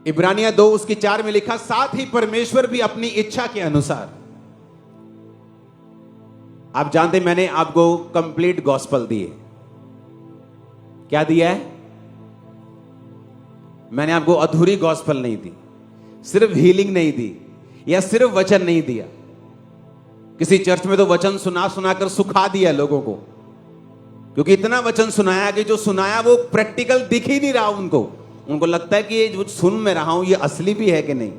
इब्रानियां 2 उसकी 4 में लिखा, साथ ही परमेश्वर भी अपनी इच्छा के अनुसार। आप जानते मैंने आपको कंप्लीट गॉस्पल दी है। क्या दिया है? मैंने आपको अधूरी गॉस्पल नहीं दी, सिर्फ हीलिंग नहीं दी, या सिर्फ वचन नहीं दिया। किसी चर्च में तो वचन सुना सुनाकर सुखा दिया लोगों को, क्योंकि इतना वचन सुनाया कि जो सुनाया वो प्रैक्टिकल दिख ही नहीं रहा उनको लगता है कि ये जो सुन मैं रहा हूं ये असली भी है कि नहीं।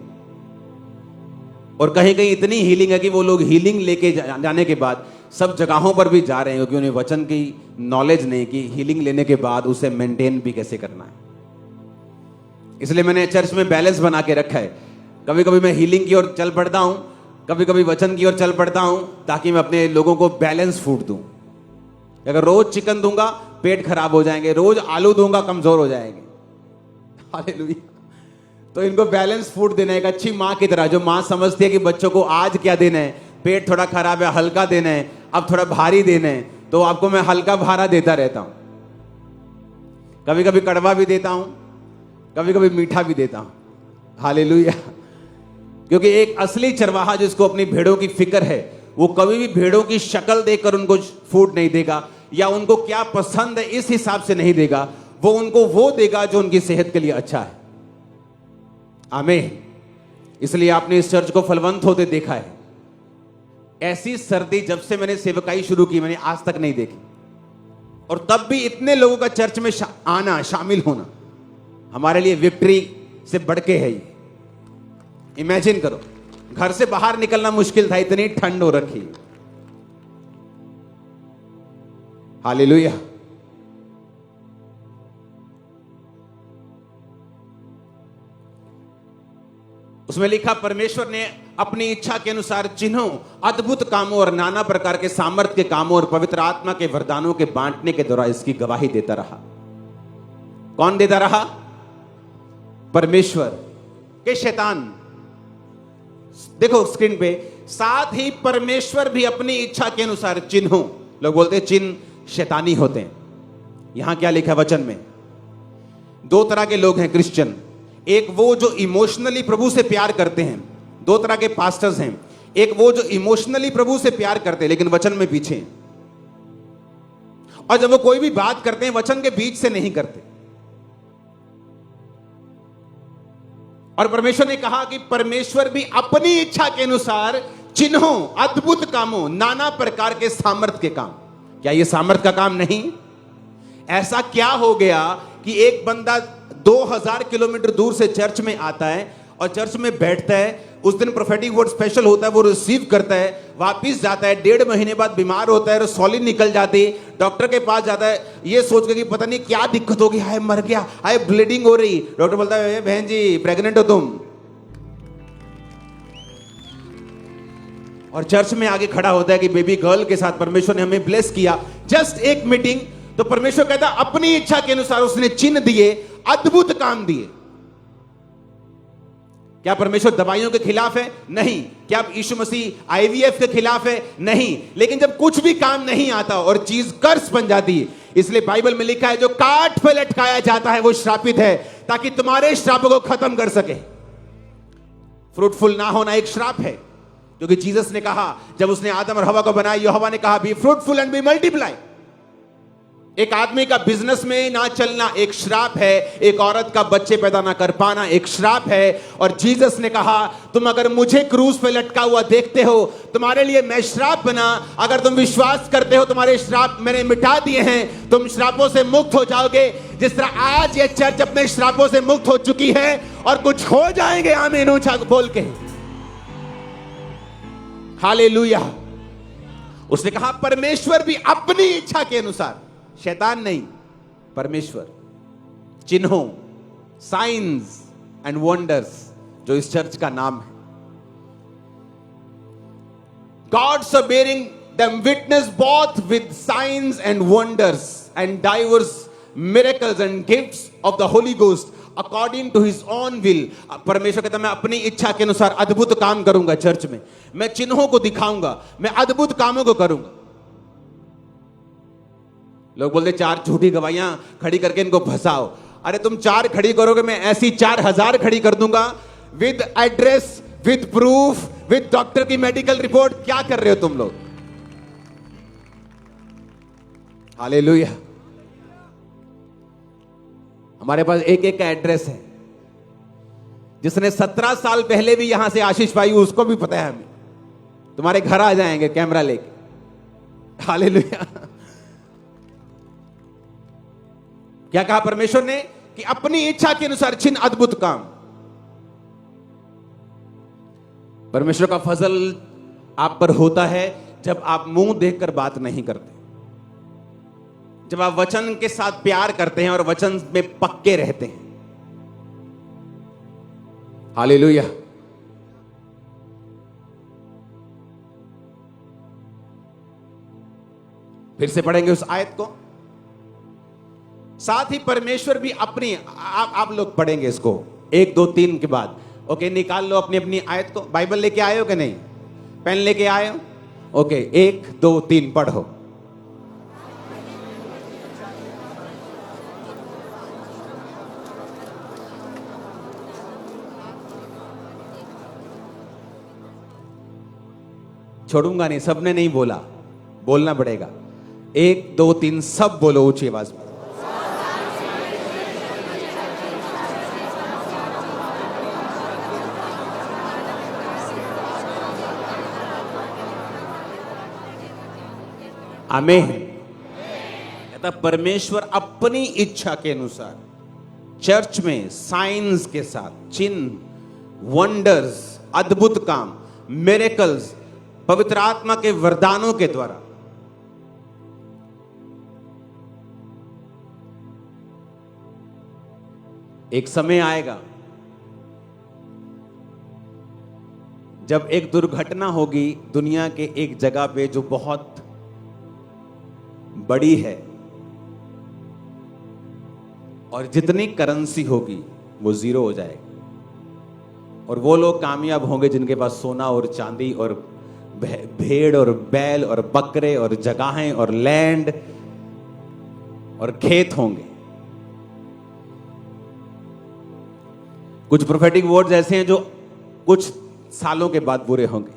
और कहीं कहीं इतनी हीलिंग है कि वो लोग हीलिंग लेके जाने के बाद सब जगहों पर भी जा रहे हैं, क्योंकि उन्हें वचन की नॉलेज नहीं कि हीलिंग लेने के बाद उसे मेंटेन भी कैसे करना है। इसलिए मैंने चर्च में बैलेंस बना के रखा है। कभी कभी मैं हीलिंग की ओर चल पड़ता हूं, कभी कभी वचन की ओर चल पड़ता हूं, ताकि मैं अपने लोगों को बैलेंस फूड दूं। अगर रोज चिकन दूंगा पेट खराब हो जाएंगे, रोज आलू दूंगा कमजोर हो जाएंगे। हालेलुया। तो इनको बैलेंस फूड देना है, एक अच्छी माँ की तरह, जो माँ समझती है कि बच्चों को आज क्या देना है, पेट थोड़ा खराब है हल्का देना है, अब थोड़ा भारी देना है, तो आपको मैं हल्का भारा देता रहता हूं। कभी कभी कड़वा भी देता हूं, कभी कभी मीठा भी देता हूं। हालेलुया। क्योंकि एक असली चरवाहा जिसको अपनी भेड़ों की फिक्र है, वो कभी भी भेड़ों की शक्ल देखकर उनको फूड नहीं देगा, या उनको क्या पसंद है इस हिसाब से नहीं देगा। वो उनको वो देगा जो उनकी सेहत के लिए अच्छा है। आमीन। इसलिए आपने इस चर्च को फलवंत होते देखा है। ऐसी सर्दी जब से मैंने सेवकाई शुरू की मैंने आज तक नहीं देखी। और तब भी इतने लोगों का चर्च में आना, शामिल होना हमारे लिए विक्ट्री से बढ़ के है। ये इमेजिन करो, घर से बाहर निकलना मुश्किल था, इतनी ठंड हो रखी। हालेलुया। उसमें लिखा, परमेश्वर ने अपनी इच्छा के अनुसार चिन्हों, अद्भुत कामों और नाना प्रकार के सामर्थ्य के कामों और पवित्र आत्मा के वरदानों के बांटने के द्वारा इसकी गवाही देता रहा। कौन देता रहा? परमेश्वर के शैतान। देखो स्क्रीन पे, साथ ही परमेश्वर भी अपनी इच्छा के अनुसार चिन्हों, लोग बोलते हैं चिन्ह शैतानी होते हैं। यहां क्या लिखा है वचन में? 2 तरह के लोग हैं क्रिश्चियन। एक वो जो इमोशनली प्रभु से प्यार करते हैं, 2 तरह के पास्टर्स हैं। एक वो जो इमोशनली प्रभु से प्यार करते हैं लेकिन वचन में पीछे हैं, और जब वो कोई भी बात करते हैं वचन के बीच से नहीं करते। और परमेश्वर ने कहा कि परमेश्वर भी अपनी इच्छा के अनुसार चिन्हों, अद्भुत कामों, नाना प्रकार के सामर्थ्य के काम। क्या ये सामर्थ्य का काम नहीं? ऐसा क्या हो गया कि एक बंदा 2000 किलोमीटर दूर से चर्च में आता है और चर्च में बैठता है, उस दिन प्रोफेटिक वर्ड स्पेशल होता है, वो रिसीव करता है, वापिस जाता है, 1.5 महीने बाद बीमार होता है, सॉलिड निकल जाती है, डॉक्टर के पास जाता है ये सोच के कि पता नहीं क्या दिक्कत होगी, हाय मर गया, हाय ब्लीडिंग हो रही। डॉक्टर बोलता है बहन जी प्रेग्नेंट हो तुम। और चर्च में आगे खड़ा होता है कि बेबी गर्ल के साथ परमेश्वर ने हमें ब्लेस किया। जस्ट एक मीटिंग, तो परमेश्वर कहता अपनी इच्छा के अनुसार उसने चिन्ह दिए, अद्भुत काम दिए। क्या परमेश्वर दवाइयों के खिलाफ है? नहीं। क्या यीशु मसीह आईवीएफ के खिलाफ है? नहीं। लेकिन जब कुछ भी काम नहीं आता और चीज कर्स बन जाती है, इसलिए बाइबल में लिखा है जो काठ पे लटकाया जाता है वो श्रापित है, ताकि तुम्हारे श्रापों को खत्म कर सके। फ्रूटफुल ना होना एक श्राप है, क्योंकि जीसस ने कहा जब उसने आदम और हवा को बनाया, यहोवा ने कहा be fruitful and be multiply. एक आदमी का बिजनेस में ना चलना एक श्राप है, एक औरत का बच्चे पैदा ना कर पाना एक श्राप है। और जीसस ने कहा तुम अगर मुझे क्रूस पे लटका हुआ देखते हो, तुम्हारे लिए मैं श्राप बना, अगर तुम विश्वास करते हो तुम्हारे श्राप मैंने मिटा दिए हैं, तुम श्रापों से मुक्त हो जाओगे। जिस तरह आज ये चर्च अपने श्रापों से मुक्त हो चुकी है और कुछ हो जाएंगे। आमीन ऊंचा बोल के हालेलुया। उसने कहा परमेश्वर भी अपनी इच्छा के अनुसार, शैतान नहीं, परमेश्वर, चिन्हों, साइंस एंड वंडर्स, जो इस चर्च का नाम है, God's are bearing them witness both with signs and wonders and divers miracles and gifts of the Holy Ghost according to his own will. परमेश्वर कहता मैं अपनी इच्छा के अनुसार अद्भुत काम करूंगा चर्च में, मैं चिन्हों को दिखाऊंगा, मैं अद्भुत कामों को करूंगा। लोग बोलते 4 झूठी गवाहियां खड़ी करके इनको फंसाओ। अरे तुम 4 खड़ी करोगे, मैं ऐसी 4000 खड़ी कर दूंगा, with address, with proof, with doctor की मेडिकल रिपोर्ट। क्या कर रहे हो तुम लोग? हालेलुया। हमारे पास एक एक का एड्रेस है। जिसने 17 साल पहले भी यहां से आशीष पाई, उसको भी पता है हमें। तुम्हारे घर आ जाएंगे कैमरा लेके। हालेलुया। क्या कहा परमेश्वर ने? कि अपनी इच्छा के अनुसार चिन्ह अद्भुत काम। परमेश्वर का फजल आप पर होता है जब आप मुंह देखकर बात नहीं करते, जब आप वचन के साथ प्यार करते हैं और वचन में पक्के रहते हैं। हालेलुया। फिर से पढ़ेंगे उस आयत को। साथ ही परमेश्वर भी अपनी, आप लोग पढ़ेंगे इसको 1 2 3 के बाद। ओके, निकाल लो अपनी अपनी आयत को। बाइबल लेके आए हो कि नहीं? पेन लेके आए हो? ओके, 1 2 3 पढ़ो। छोड़ूंगा नहीं, सबने नहीं बोला, बोलना पड़ेगा। 1 2 3 सब बोलो ऊंची आवाज में। आमीन। कहता परमेश्वर अपनी इच्छा के अनुसार चर्च में साइंस के साथ, चिन्ह, वंडर्स, अद्भुत काम, मिरेकल्स, पवित्र आत्मा के वरदानों के द्वारा एक समय आएगा जब एक दुर्घटना होगी दुनिया के एक जगह पे जो बहुत बड़ी है, और जितनी करेंसी होगी वो जीरो हो जाएगी, और वो लोग कामयाब होंगे जिनके पास सोना और चांदी और भेड़ और बैल और बकरे और जगहें और लैंड और खेत होंगे। कुछ प्रोफेटिक वर्ड्स ऐसे हैं जो कुछ सालों के बाद बुरे होंगे,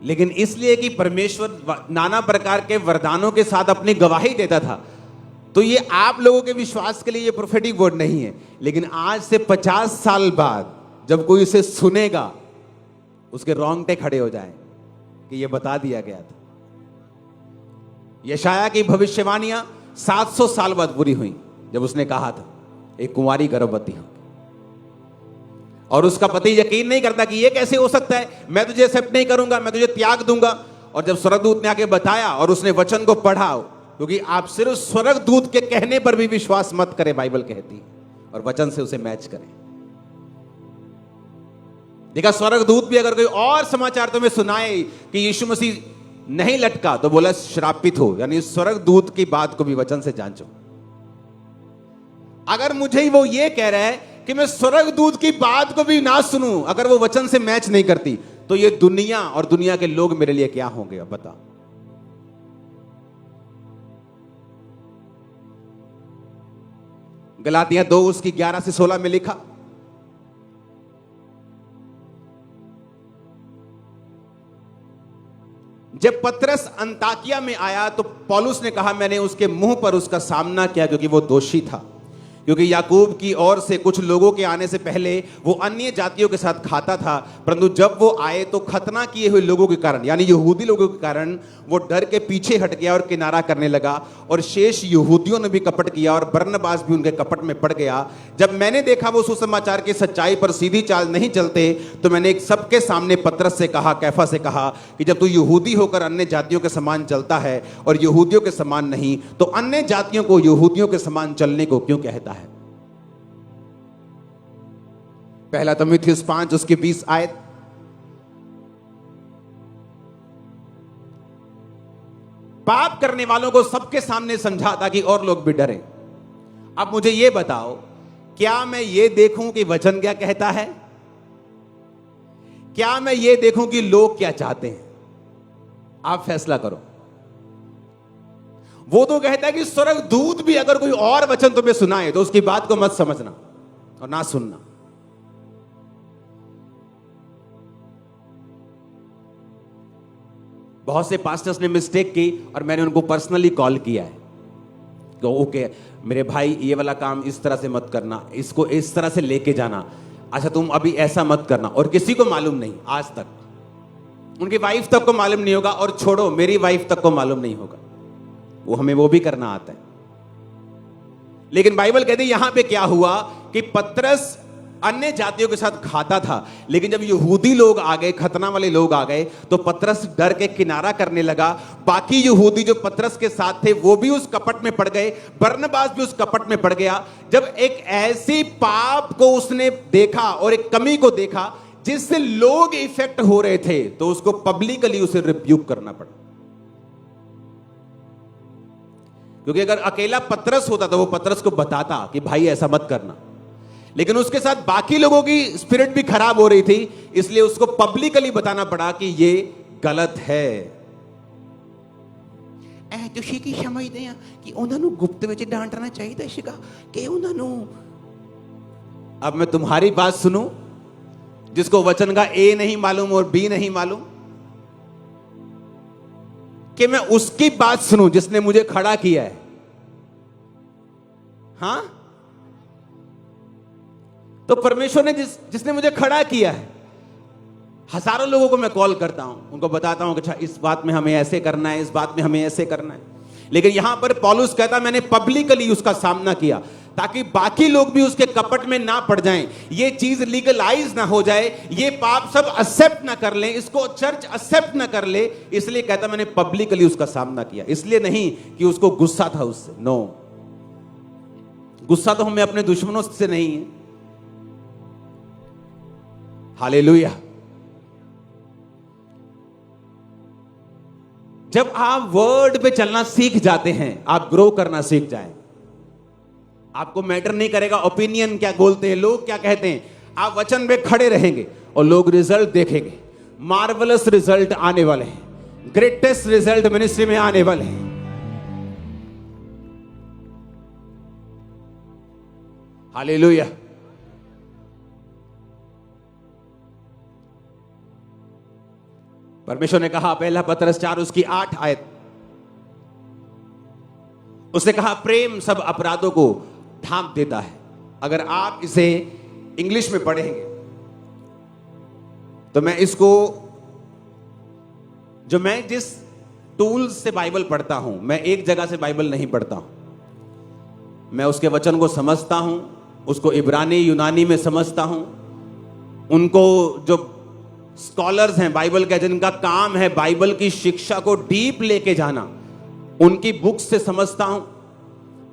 लेकिन इसलिए कि परमेश्वर नाना प्रकार के वरदानों के साथ अपनी गवाही देता था, तो ये आप लोगों के विश्वास के लिए ये प्रोफेटिक वर्ड नहीं है। लेकिन आज से 50 साल बाद जब कोई इसे सुनेगा, उसके रोंगटे खड़े हो जाएं कि ये बता दिया गया था। यशाया की भविष्यवाणियां 700 साल बाद पूरी हुई, जब उसने कहा था एक कुंवारी गर्भवती हो, और उसका पति यकीन नहीं करता कि ये कैसे हो सकता है, मैं तुझे एक्सेप्ट नहीं करूंगा, मैं तुझे त्याग दूंगा। और जब स्वर्गदूत ने आके बताया और उसने वचन को पढ़ा, क्योंकि आप सिर्फ स्वर्गदूत के कहने पर भी विश्वास मत करें, बाइबल कहती है, और वचन से उसे मैच करें। देखा, स्वर्गदूत भी अगर कोई और समाचार तुम्हें सुनाए कि यीशु मसीह नहीं लटका, तो बोला श्रापित हो, यानी स्वर्गदूत की बात को भी वचन से जांचो। अगर मुझे ही वो ये कह रहा है कि मैं स्वर्गदूत की बात को भी ना सुनूं, अगर वो वचन से मैच नहीं करती, तो ये दुनिया और दुनिया के लोग मेरे लिए क्या होंगे? अब बता। गलातियां 2 उसकी 11 से 16 में लिखा, जब पतरस अंताकिया में आया तो पौलुस ने कहा, मैंने उसके मुंह पर उसका सामना किया क्योंकि वो दोषी था। क्योंकि याकूब की ओर से कुछ लोगों के आने से पहले वो अन्य जातियों के साथ खाता था, परंतु जब वो आए तो खतना किए हुए लोगों के कारण, यानी यहूदी लोगों के कारण, वो डर के पीछे हट गया और किनारा करने लगा। और शेष यहूदियों ने भी कपट किया और बरनबास भी उनके कपट में पड़ गया। जब मैंने देखा वो सुसमाचार की सच्चाई पर सीधी चाल नहीं चलते, तो मैंने एक सबके सामने पतरस से कहा, कैफा से कहा कि जब तू यहूदी होकर अन्य जातियों के समान चलता है और यहूदियों के समान नहीं, तो अन्य जातियों को यहूदियों के समान चलने को क्यों कहता है? पहला तीमुथियुस 5 उसकी 20 आयत। पाप करने वालों को सबके सामने समझा ताकि और लोग भी डरें। अब मुझे यह बताओ, क्या मैं ये देखूं कि वचन क्या कहता है? क्या मैं ये देखूं कि लोग क्या चाहते हैं? आप फैसला करो। वो तो कहता है कि स्वर्गदूत भी अगर कोई और वचन तुम्हें सुनाए तो उसकी बात को मत समझना और ना सुनना। बहुत से पास्टर्स ने मिस्टेक की और मैंने उनको पर्सनली कॉल किया है कि ओके मेरे भाई, ये वाला काम इस तरह से मत करना, इसको इस तरह से लेके जाना, अच्छा तुम अभी ऐसा मत करना। और किसी को मालूम नहीं, आज तक उनकी वाइफ तक को मालूम नहीं होगा, और छोड़ो मेरी वाइफ तक को मालूम नहीं होगा, वो हमें वो भी करना आता है। लेकिन बाइबल कहती है यहां पे क्या हुआ कि पतरस अन्य जातियों के साथ खाता था, लेकिन जब यहूदी लोग आ गए, खतना वाले लोग आ गए, तो पतरस डर के किनारा करने लगा। बाकी यहूदी जो पतरस के साथ थे वो भी उस कपट में पड़ गए, बरनबास भी उस कपट में पड़ गया। जब एक ऐसी पाप को उसने देखा और एक कमी को देखा जिससे लोग इफेक्ट हो रहे थे, तो उसको पब्लिकली उसे रिब्यूक करना पड़ा। क्योंकि अगर अकेला पतरस होता तो वो पतरस को बताता कि भाई ऐसा मत करना, लेकिन उसके साथ बाकी लोगों की स्पिरिट भी खराब हो रही थी, इसलिए उसको पब्लिकली बताना पड़ा कि ये गलत है। ਤੁਸੀਂ ਕੀ ਸਮਝਦੇ ਆ कि उन्होंने गुप्त ਵਿੱਚ डांटना चाहिए ਸੀਗਾ कि उन्होंने। अब मैं तुम्हारी बात सुनूं, जिसको वचन का ए नहीं मालूम और बी नहीं मालूम, कि मैं उसकी बात सुनूं जिसने मुझे खड़ा किया है? हाँ, तो परमेश्वर ने जिसने मुझे खड़ा किया है, हजारों लोगों को मैं कॉल करता हूं, उनको बताता हूं कि अच्छा इस बात में हमें ऐसे करना है, इस बात में हमें ऐसे करना है। लेकिन यहां पर पौलुस कहता मैंने पब्लिकली उसका सामना किया ताकि बाकी लोग भी उसके कपट में ना पड़ जाएं, ये चीज लीगलाइज ना हो जाए, ये पाप सब एक्सेप्ट ना कर लें, इसको चर्च एक्सेप्ट ना कर ले। इसलिए कहता मैंने पब्लिकली उसका सामना किया। इसलिए नहीं कि उसको गुस्सा था उससे, नो, गुस्सा तो हमें अपने दुश्मनों से नहीं है। हालेलुया। जब आप वर्ड पे चलना सीख जाते हैं, आप ग्रो करना सीख जाएं, आपको मैटर नहीं करेगा ओपिनियन क्या बोलते हैं, लोग क्या कहते हैं, आप वचन पे खड़े रहेंगे और लोग रिजल्ट देखेंगे। मार्वलस रिजल्ट आने वाले हैं, ग्रेटेस्ट रिजल्ट मिनिस्ट्री में आने वाले हैं। हालेलुया। परमेश्वर ने कहा, पहला पतरस 4 उसकी 8 आयत, उसने कहा प्रेम सब अपराधों को ढांप देता है। अगर आप इसे इंग्लिश में पढ़ेंगे तो मैं इसको, जो मैं जिस टूल्स से बाइबल पढ़ता हूं, मैं एक जगह से बाइबल नहीं पढ़ता हूं, मैं उसके वचन को समझता हूं, उसको इब्रानी यूनानी में समझता हूं। उनको जो स्कॉलर्स हैं बाइबल के, जिनका काम है बाइबल की शिक्षा को डीप लेके जाना, उनकी बुक्स से समझता हूं,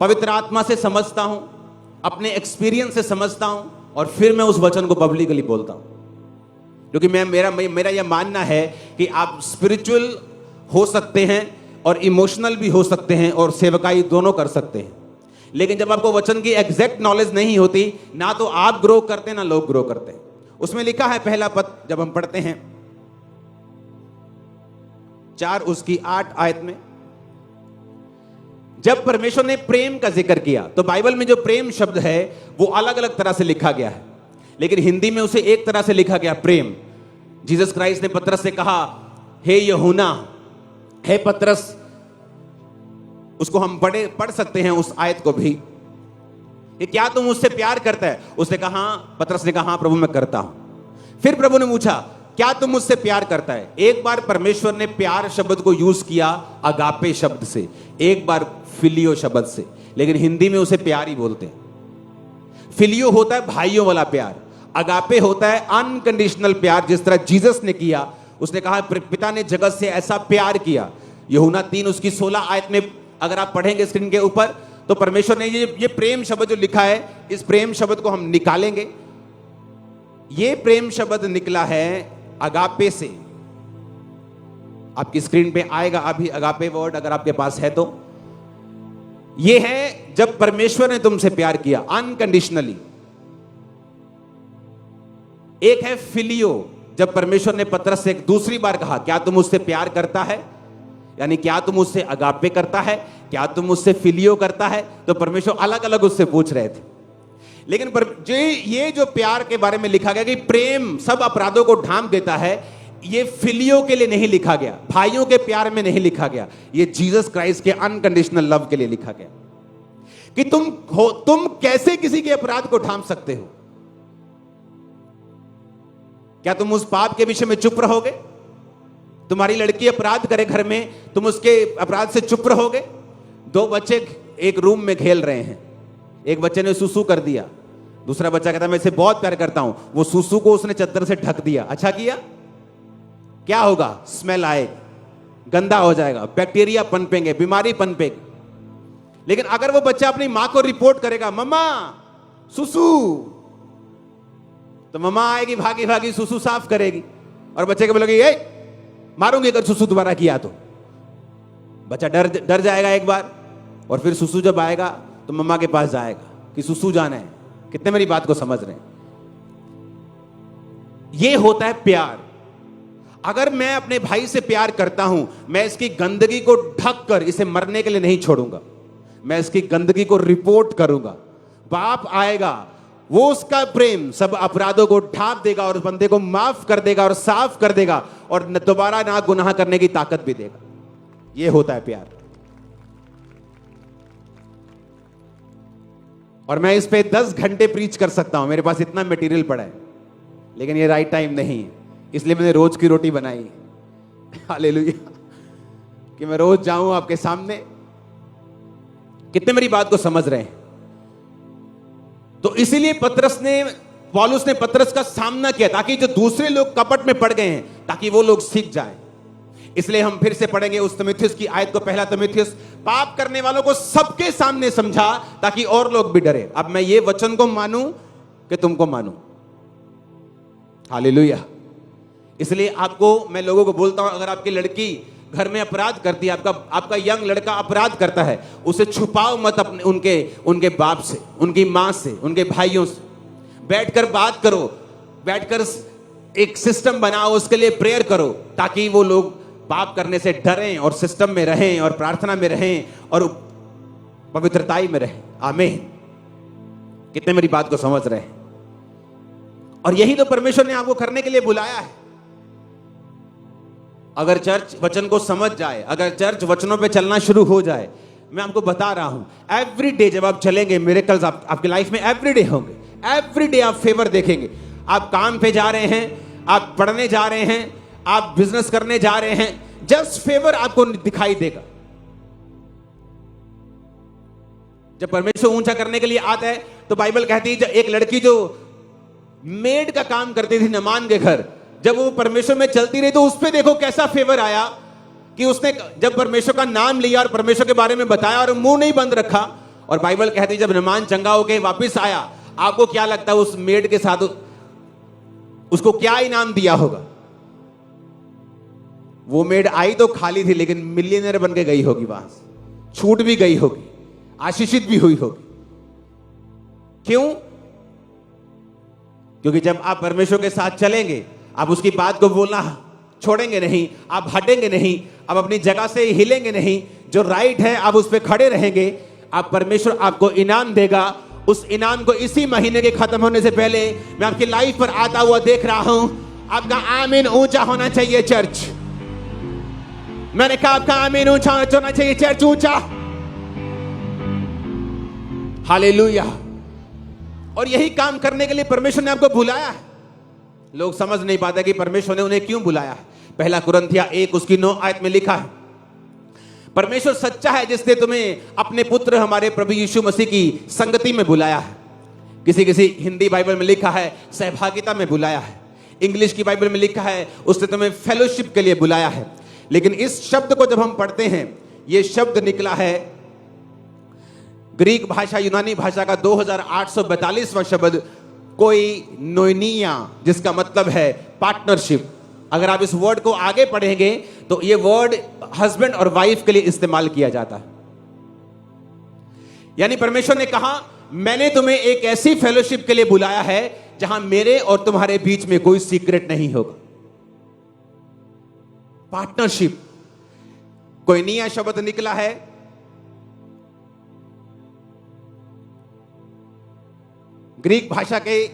पवित्र आत्मा से समझता हूं, अपने एक्सपीरियंस से समझता हूं, और फिर मैं उस वचन को पब्लिकली बोलता हूं। क्योंकि मेरा यह मानना है कि आप स्पिरिचुअल हो सकते हैं और इमोशनल भी हो सकते हैं और सेवकाई दोनों कर सकते हैं। लेकिन जब आपको वचन की एग्जैक्ट नॉलेज नहीं होती, ना तो आप ग्रो करते ना लोग ग्रो करते हैं। उसमें लिखा है पहला पद, जब हम पढ़ते हैं 4 उसकी 8 आयत में, जब परमेश्वर ने प्रेम का जिक्र किया, तो बाइबल में जो प्रेम शब्द है वो अलग अलग तरह से लिखा गया है, लेकिन हिंदी में उसे एक तरह से लिखा गया, प्रेम। जीसस क्राइस्ट ने पतरस से कहा, हे यूहन्ना, हे पतरस, उसको हम पढ़ सकते हैं उस आयत को भी, कि क्या तुम मुझसे प्यार करता है? उसने कहा, पतरस ने कहा, हाँ प्रभु मैं करता हूं। फिर प्रभु ने पूछा, क्या तुम मुझसे प्यार करता है? एक बार परमेश्वर ने प्यार शब्द को यूज किया अगापे शब्द से, एक बार फिलियो शब्द से, लेकिन हिंदी में उसे प्यार ही बोलते हैं। फिलियो होता है भाइयों वाला प्यार, अगापे होता है अनकंडीशनल प्यार, जिस तरह जीसस ने किया। उसने कहा पिता ने जगत से ऐसा प्यार किया। यूहन्ना 3 उसकी 16 आयत में अगर आप पढ़ेंगे स्क्रीन के ऊपर, तो परमेश्वर ने ये प्रेम शब्द जो लिखा है, इस प्रेम शब्द को हम निकालेंगे। ये प्रेम शब्द निकला है अगापे से। आपकी स्क्रीन पे आएगा अभी अगापे वर्ड, अगर आपके पास है तो। ये है जब परमेश्वर ने तुमसे प्यार किया अनकंडीशनली। एक है फिलियो, जब परमेश्वर ने पतरस से दूसरी बार कहा, क्या तुम उससे प्यार करता है? यानी क्या तुम उससे अगापे करता है, क्या तुम उससे फिलियो करता है? तो परमेश्वर अलग अलग उससे पूछ रहे थे। लेकिन ये जो प्यार के बारे में लिखा गया कि प्रेम सब अपराधों को ढांप देता है, ये फिलियो के लिए नहीं लिखा गया, भाइयों के प्यार में नहीं लिखा गया, ये जीसस क्राइस्ट के अनकंडीशनल लव के लिए लिखा गया कि तुम कैसे किसी के अपराध को ढांप सकते हो? क्या तुम उस पाप के विषय में चुप रहोगे? तुम्हारी लड़की अपराध करे घर में, तुम उसके अपराध से चुप रहोगे? दो बच्चे एक रूम में खेल रहे हैं, एक बच्चे ने सुसु कर दिया, दूसरा बच्चा कहता मैं इसे बहुत प्यार करता हूं, वो सुसु को उसने चद्दर से ढक दिया। अच्छा किया? क्या होगा? स्मेल आएगी, गंदा हो जाएगा, बैक्टीरिया पनपेंगे, बीमारी पनपेगी। लेकिन अगर वो बच्चा अपनी मां को रिपोर्ट करेगा, मम्मा सुसु, तो मम्मा आएगी भागी भागी सुसु साफ करेगी और बच्चे को बोलेगी ए मारूंगी अगर सुसु दोबारा किया तो। बच्चा डर जाएगा एक बार, और फिर सुसु जब आएगा तो मम्मा के पास जाएगा कि सुसु जाना है। कितने मेरी बात को समझ रहे हैं? ये होता है प्यार। अगर मैं अपने भाई से प्यार करता हूं, मैं इसकी गंदगी को ढक कर इसे मरने के लिए नहीं छोड़ूंगा, मैं इसकी गंदगी को रिपोर्ट करूंगा। बाप आएगा, वो उसका प्रेम सब अपराधों को ढांप देगा और उस बंदे को माफ कर देगा और साफ कर देगा और दोबारा ना गुनाह करने की ताकत भी देगा। ये होता है प्यार। और मैं इस पे 10 घंटे प्रीच कर सकता हूं, मेरे पास इतना मटेरियल पड़ा है, लेकिन ये राइट टाइम नहीं है, इसलिए मैंने रोज की रोटी बनाई। हालेलुया, कि मैं रोज जाऊं आपके सामने। कितने मेरी बात को समझ रहे हैं? तो इसीलिए पौलुस ने पतरस का सामना किया, ताकि जो दूसरे लोग कपट में पड़ गए हैं, ताकि वो लोग सीख जाएं। इसलिए हम फिर से पढ़ेंगे उस तीमुथियुस की आयत को, पहला तीमुथियुस, पाप करने वालों को सबके सामने समझा ताकि और लोग भी डरे। अब मैं ये वचन को मानूं कि तुमको मानूं? हालेलुया। इसलिए मैं लोगों को बोलता हूं, अगर आपकी लड़की घर में अपराध करती है, आपका यंग लड़का अपराध करता है, उसे छुपाओ मत अपने उनके बाप से, उनकी मां से, उनके भाइयों से। बैठकर बात करो, बैठकर एक सिस्टम बनाओ, उसके लिए प्रेयर करो, ताकि वो लोग पाप करने से डरें और सिस्टम में रहें और प्रार्थना में रहें और पवित्रताई में रहें। आमीन। कितने मेरी बात को समझ रहे हैं? और यही तो परमेश्वर ने आपको करने के लिए बुलाया है। अगर चर्च वचन को समझ जाए, अगर चर्च वचनों पे चलना शुरू हो जाए, मैं आपको बता रहा हूं, एवरीडे जब आप चलेंगे, मिरेकल्स आपकी लाइफ में एवरीडे होंगे। एवरीडे आप फेवर देखेंगे। आप काम पे जा रहे हैं, आप पढ़ने जा रहे हैं, आप बिजनेस करने जा रहे हैं, जस्ट फेवर आपको दिखाई देगा। जब परमेश्वर ऊंचा करने के लिए आता है, तो बाइबल कहती है एक लड़की जो मेड का काम करती थी नमान के घर, जब वो परमेश्वर में चलती रही, तो उस पे देखो कैसा फेवर आया कि उसने जब परमेश्वर का नाम लिया और परमेश्वर के बारे में बताया और मुंह नहीं बंद रखा। और बाइबल कहती है जब नमान चंगा होके वापस आया, आपको क्या लगता है उस मेड के साथ उसको क्या इनाम दिया होगा? वो मेड आई तो खाली थी, लेकिन मिलियनर बन के गई होगी, वहां से छूट भी गई होगी, आशीषित भी हुई होगी। क्यों? क्योंकि जब आप परमेश्वर के साथ चलेंगे, आप उसकी बात को बोलना छोड़ेंगे नहीं, आप हटेंगे नहीं, आप अपनी जगह से हिलेंगे नहीं, जो राइट है आप उस पर खड़े रहेंगे, आप परमेश्वर आपको इनाम देगा। उस इनाम को इसी महीने के खत्म होने से पहले मैं आपकी लाइफ पर आता हुआ देख रहा हूं। आपका आमीन ऊंचा होना चाहिए चर्च। मैंने कहा आपका आमीन ऊंचा होना चाहिए चर्च, ऊंचा। हालेलुया। और यही काम करने के लिए परमेश्वर ने आपको बुलाया है। लोग समझ नहीं पाते कि परमेश्वर ने उन्हें क्यों बुलाया है। पहला कुरिन्थिया 1 उसकी 9 आयत में लिखा है, परमेश्वर सच्चा है जिसने तुम्हें अपने पुत्र हमारे प्रभु यीशु मसीह की संगति में बुलाया है। किसी हिंदी बाइबल में लिखा है सहभागिता में बुलाया है। इंग्लिश की बाइबल में लिखा है उसने तुम्हें फेलोशिप के लिए बुलाया है। लेकिन इस शब्द को जब हम पढ़ते हैं, यह शब्द निकला है ग्रीक भाषा, यूनानी भाषा का 2842वां शब्द कोई नोइनिया, जिसका मतलब है पार्टनरशिप। अगर आप इस वर्ड को आगे पढ़ेंगे तो यह वर्ड हस्बैंड और वाइफ के लिए इस्तेमाल किया जाता है। यानी परमेश्वर ने कहा मैंने तुम्हें एक ऐसी फेलोशिप के लिए बुलाया है जहां मेरे और तुम्हारे बीच में कोई सीक्रेट नहीं होगा। पार्टनरशिप, कोइनिया शब्द निकला है ग्रीक भाषा के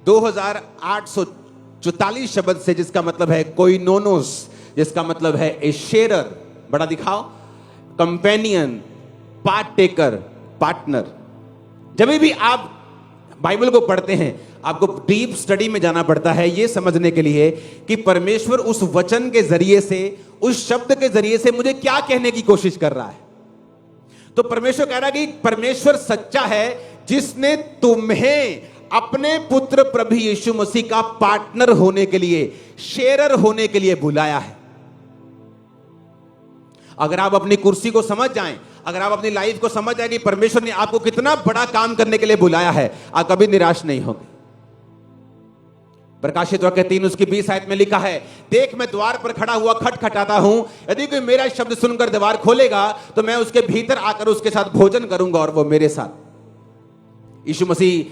2844 शब्द से, जिसका मतलब है कोइनोनोस, जिसका मतलब है ए शेयरर, बड़ा दिखाओ, कंपेनियन, पार्ट टेकर, पार्टनर। जब भी आप बाइबल को पढ़ते हैं आपको डीप स्टडी में जाना पड़ता है यह समझने के लिए कि परमेश्वर उस वचन के जरिए से, उस शब्द के जरिए से मुझे क्या कहने की कोशिश कर रहा है। तो परमेश्वर कह रहा है कि परमेश्वर सच्चा है जिसने तुम्हें अपने पुत्र प्रभु यीशु मसीह का पार्टनर होने के लिए, शेयरर होने के लिए बुलाया है। अगर आप अपनी कुर्सी को समझ जाएं, अगर आप अपनी लाइफ को समझ जाए कि परमेश्वर ने आपको कितना बड़ा काम करने के लिए बुलाया है, आप कभी निराश नहीं होंगे। प्रकाशित वाक्य 3 उसकी 20 आयत में लिखा है, देख मैं द्वार पर खड़ा हुआ खटखटाता हूं, यदि कोई मेरा शब्द सुनकर द्वार खोलेगा तो मैं उसके भीतर आकर उसके साथ भोजन करूंगा और वो मेरे साथ। यीशु मसीह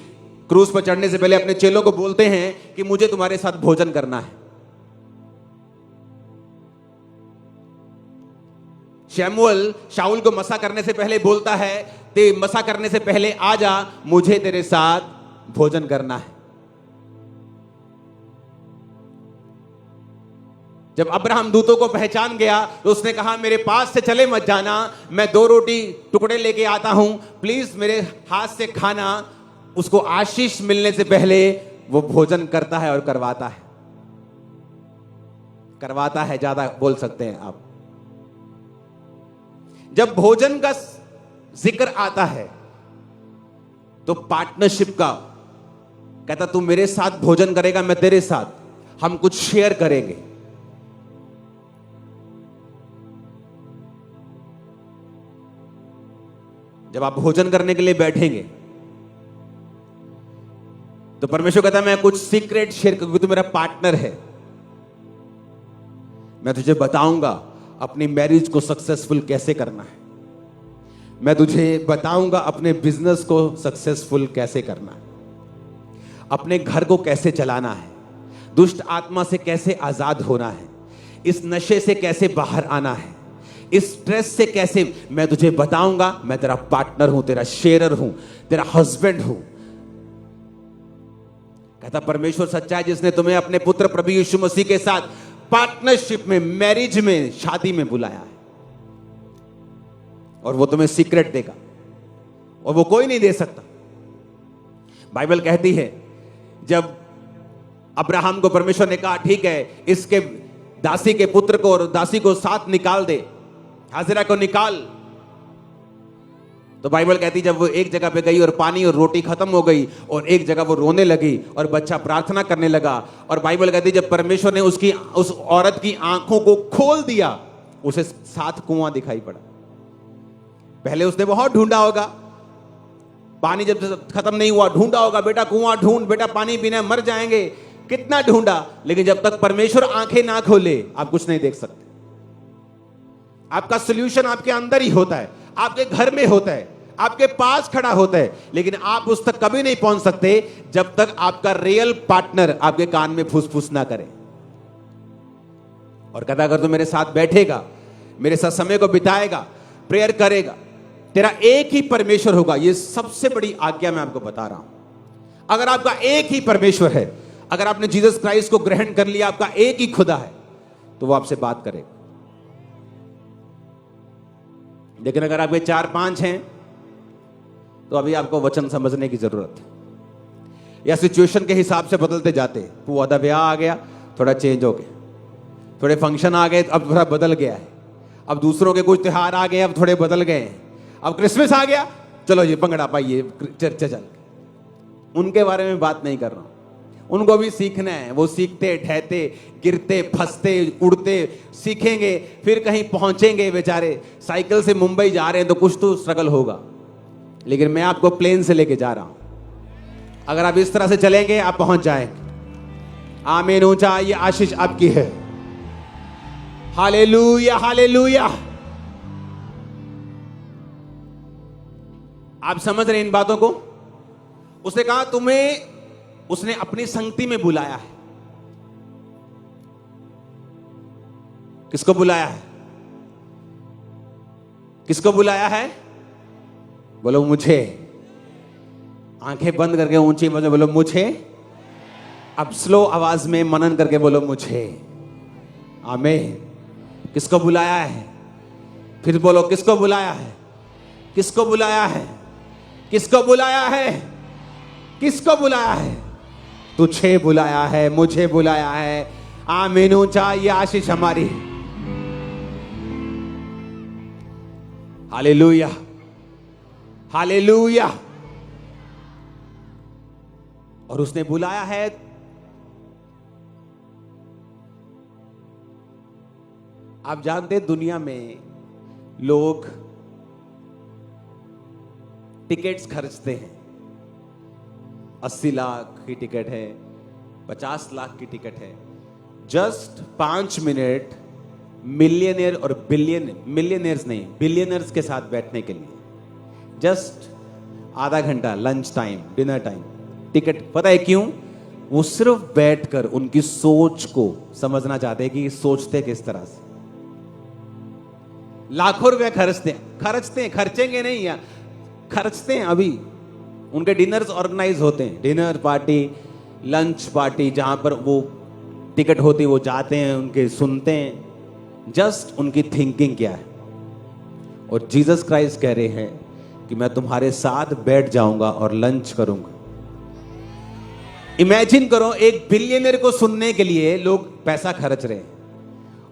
क्रूस पर चढ़ने से पहले अपने चेलों को बोलते हैं कि मुझे तुम्हारे साथ भोजन करना है। शमूएल शाऊल को मसा करने से पहले बोलता है, ते मसा करने से पहले आजा, मुझे तेरे साथ भोजन करना है। जब अब्राहम दूतों को पहचान गया तो उसने कहा मेरे पास से चले मत जाना, मैं 2 रोटी टुकड़े लेके आता हूं, प्लीज मेरे हाथ से खाना। उसको आशीष मिलने से पहले वो भोजन करता है और करवाता है। करवाता है ज्यादा बोल सकते हैं आप। जब भोजन का जिक्र आता है तो पार्टनरशिप का, कहता तू मेरे साथ भोजन करेगा, मैं तेरे साथ, हम कुछ शेयर करेंगे। जब आप भोजन करने के लिए बैठेंगे तो परमेश्वर कहता है मैं कुछ सीक्रेट शेयर करूंगा, तू मेरा पार्टनर है। मैं तुझे बताऊंगा अपनी मैरिज को सक्सेसफुल कैसे करना है, मैं तुझे बताऊंगा अपने बिजनेस को सक्सेसफुल कैसे करना है, अपने घर को कैसे चलाना है, दुष्ट आत्मा से कैसे आजाद होना है, इस नशे से कैसे बाहर आना है, इस स्ट्रेस से कैसे, मैं तुझे बताऊंगा। मैं तेरा पार्टनर हूं, तेरा शेयरर हूं, तेरा हस्बैंड हूं। कहता परमेश्वर सच्चा है जिसने तुम्हें अपने पुत्र प्रभु यीशु मसीह के साथ पार्टनरशिप में, मैरिज में, शादी में बुलाया है, और वो तुम्हें सीक्रेट देगा और वो कोई नहीं दे सकता। बाइबल कहती है जब अब्राहम को परमेश्वर ने कहा ठीक है इसके दासी के पुत्र को और दासी को साथ निकाल दे, हाजिरा को निकाल, तो बाइबल कहती जब वो एक जगह पे गई और पानी और रोटी खत्म हो गई और एक जगह वो रोने लगी और बच्चा प्रार्थना करने लगा, और बाइबल कहती जब परमेश्वर ने उस औरत की आंखों को खोल दिया, उसे 7 कुआं दिखाई पड़ा। पहले उसने बहुत ढूंढा होगा, पानी जब खत्म नहीं हुआ ढूंढा होगा, बेटा कुआं ढूंढ, बेटा पानी पीना मर जाएंगे, कितना ढूंढा, लेकिन जब तक परमेश्वर आंखें ना खोले आप कुछ नहीं देख सकते। आपका सॉल्यूशन आपके अंदर ही होता है, आपके घर में होता है, आपके पास खड़ा होता है, लेकिन आप उस तक कभी नहीं पहुंच सकते जब तक आपका रियल पार्टनर आपके कान में फुसफुस ना करे। और कहता अगर तू मेरे साथ बैठेगा, मेरे साथ समय को बिताएगा, प्रेयर करेगा, तेरा एक ही परमेश्वर होगा। यह सबसे बड़ी आज्ञा मैं आपको बता रहा हूं। अगर आपका एक ही परमेश्वर है, अगर आपने जीसस क्राइस्ट को ग्रहण कर लिया, आपका एक ही खुदा है, तो वो आपसे बात करेगा। लेकिन अगर आपके 4-5 हैं तो अभी आपको वचन समझने की जरूरत है, या सिचुएशन के हिसाब से बदलते जाते। वो आधा ब्याह आ गया, थोड़ा चेंज हो गया, थोड़े फंक्शन आ गए, अब थोड़ा बदल गया है, अब दूसरों के कुछ त्योहार आ गए, अब थोड़े बदल गए हैं, अब क्रिसमस आ गया, चलो ये भंगड़ा पाइए, चर्चा चल। उनके बारे में बात नहीं कर रहा हूं, उनको भी सीखना है। वो सीखते, ठहते, गिरते, फंसते, उड़ते सीखेंगे, फिर कहीं पहुंचेंगे। बेचारे साइकिल से मुंबई जा रहे हैं तो कुछ तो स्ट्रगल होगा, लेकिन मैं आपको प्लेन से लेके जा रहा हूं। अगर आप इस तरह से चलेंगे आप पहुंच जाएंगे। आमीन। ऊंचा, ये आशीष आपकी है। Hallelujah, hallelujah. आप समझ रहे इन बातों को? उसने कहा तुम्हें, उसने अपनी संगति में बुलाया है। किसको बुलाया है? किसको बुलाया है? बोलो मुझे। आंखें बंद करके ऊंची आवाज में बोलो मुझे। अब स्लो आवाज में मनन करके बोलो मुझे। आमीन। किसको बुलाया है? फिर बोलो किसको बुलाया है? किसको बुलाया है? किसको बुलाया है? किसको बुलाया है? तुझे बुलाया है, मुझे बुलाया है। आमीन। ऊंचा ये आशीष हमारी। Hallelujah, hallelujah. और उसने बुलाया है। आप जानते हैं दुनिया में लोग टिकट्स खर्चते हैं। 80 लाख की टिकट है, 50 लाख की टिकट है, जस्ट 5 मिनट मिलियनियर और मिलियनियर्स नहीं, बिलियनर्स के साथ बैठने के लिए। जस्ट आधा घंटा, lunch time, dinner time, ticket. पता है क्यों? वो सिर्फ बैठकर उनकी सोच को समझना चाहते हैं कि सोचते किस तरह से। लाखों रुपए खर्चेंगे नहीं या खर्चते हैं। अभी उनके डिनर्स ऑर्गेनाइज होते हैं, डिनर पार्टी, लंच पार्टी, जहां पर वो टिकट होती है, वो जाते हैं, उनके सुनते हैं। जस्ट उनकी थिंकिंग क्या है। और जीसस क्राइस्ट कह रहे हैं कि मैं तुम्हारे साथ बैठ जाऊंगा और लंच करूंगा। इमेजिन करो, एक बिलियनर को सुनने के लिए लोग पैसा खर्च रहे हैं,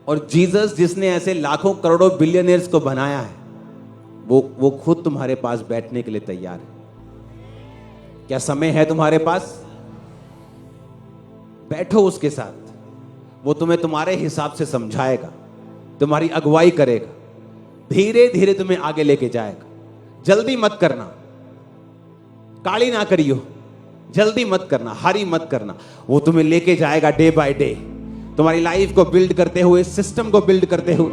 और जीसस जिसने ऐसे लाखों करोड़ों बिलियनर्स को बनाया है, वो खुद तुम्हारे पास बैठने के लिए तैयार है। क्या समय है तुम्हारे पास? बैठो उसके साथ। वो तुम्हें तुम्हारे हिसाब से समझाएगा, तुम्हारी अगुवाई करेगा, धीरे धीरे तुम्हें आगे लेके जाएगा। जल्दी मत करना, काली ना करियो, जल्दी मत करना, हरी मत करना। वो तुम्हें लेके जाएगा डे बाय डे, तुम्हारी लाइफ को बिल्ड करते हुए, सिस्टम को बिल्ड करते हुए।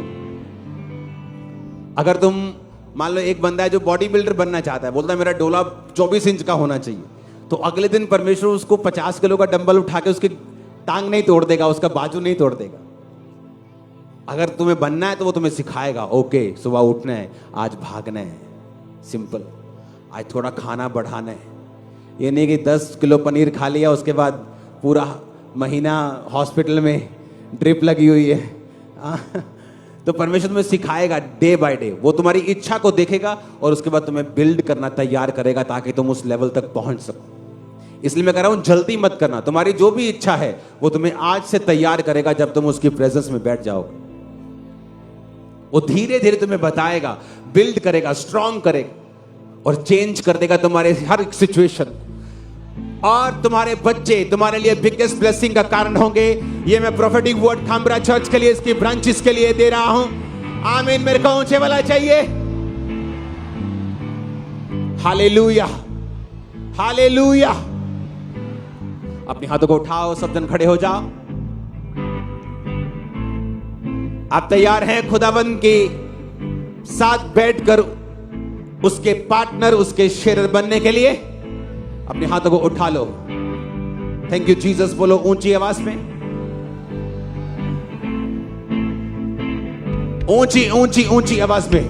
अगर तुम मान लो एक बंदा है जो बॉडी बिल्डर बनना चाहता है, बोलता है मेरा डोला 24 इंच का होना चाहिए, तो अगले दिन परमेश्वर उसको 50 किलो का डंबल उठा के उसकी टांग नहीं तोड़ देगा, उसका बाजू नहीं तोड़ देगा। अगर तुम्हें बनना है तो वो तुम्हें सिखाएगा। ओके, सुबह उठना है, आज भागना है, सिंपल। आज थोड़ा खाना बढ़ाना है। ये नहीं कि 10 किलो पनीर खा लिया उसके बाद पूरा महीना हॉस्पिटल में ड्रिप लगी हुई है। तो परमेश्वर तुम्हें सिखाएगा डे बाय डे। वो तुम्हारी इच्छा को देखेगा और उसके बाद तुम्हें बिल्ड करना तैयार करेगा ताकि तुम उस लेवल तक पहुंच सको। इसलिए मैं कह रहा हूं जल्दी मत करना। तुम्हारी जो भी इच्छा है वो तुम्हें आज से तैयार करेगा। जब तुम उसकी प्रेजेंस में बैठ जाओगे, वो धीरे धीरे तुम्हें बताएगा, बिल्ड करेगा, स्ट्रॉन्ग करेगा और चेंज कर देगा तुम्हारे हर एक सिचुएशन। और तुम्हारे बच्चे तुम्हारे लिए बिगेस्ट ब्लेसिंग का कारण होंगे। ये मैं प्रोफेटिक वर्ड खामरा चर्च के लिए, इसकी ब्रांचेस के लिए दे रहा हूं। आमीन। मेरे को ऊंचे वाला चाहिए। Hallelujah, hallelujah. अपने हाथों को उठाओ, सब जन खड़े हो जाओ। आप तैयार हैं खुदावंद के साथ बैठकर उसके पार्टनर, उसके शेरर बनने के लिए? अपने हाथों को उठा लो। थैंक यू जीसस बोलो ऊंची आवाज में, ऊंची ऊंची ऊंची आवाज में।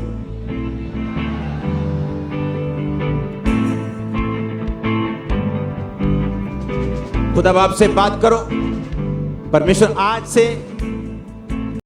खुदा बाप से बात करो। परमेश्वर आज से